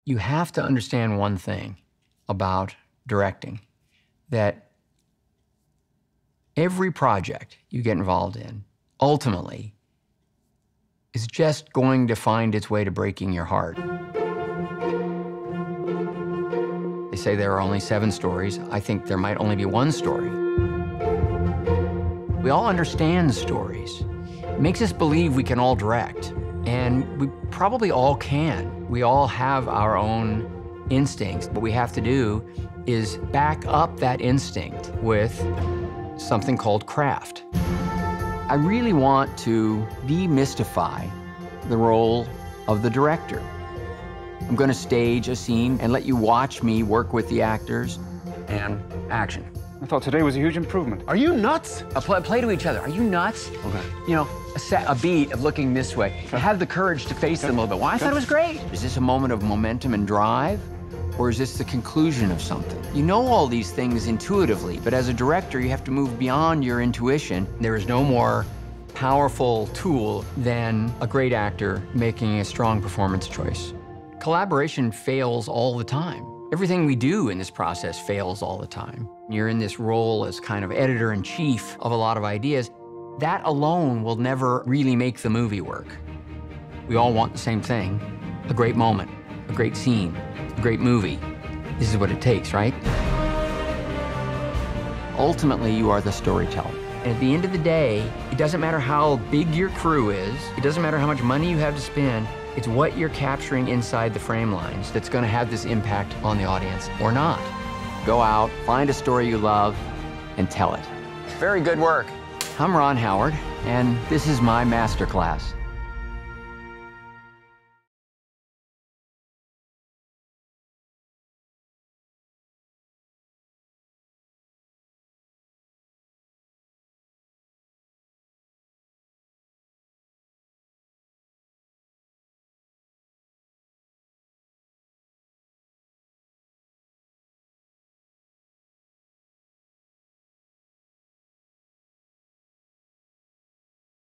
You have to understand one thing about directing, that every project you get involved in, ultimately, is just going to find its way to breaking your heart. They say there are only 7 stories. I think there might only be 1 story. We all understand stories. It makes us believe we can all direct, and we probably all can. We all have our own instincts. What we have to do is back up that instinct with something called craft. I really want to demystify the role of the director. I'm going to stage a scene and let you watch me work with the actors, and action. I thought today was a huge improvement. Are you nuts? Play to each other. Are you nuts? Okay. You know, a beat of looking this way. Have the courage to face them a little bit. Well, I thought it was great. Is this a moment of momentum and drive? Or is this the conclusion of something? You know all these things intuitively, but as a director, you have to move beyond your intuition. There is no more powerful tool than a great actor making a strong performance choice. Collaboration fails all the time. Everything we do in this process fails all the time. You're in this role as kind of editor-in-chief of a lot of ideas. That alone will never really make the movie work. We all want the same thing: a great moment, a great scene, a great movie. This is what it takes, right? Ultimately, you are the storyteller. And at the end of the day, it doesn't matter how big your crew is, it doesn't matter how much money you have to spend, it's what you're capturing inside the frame lines that's gonna have this impact on the audience or not. Go out, find a story you love, and tell it. Very good work. I'm Ron Howard, and this is my masterclass.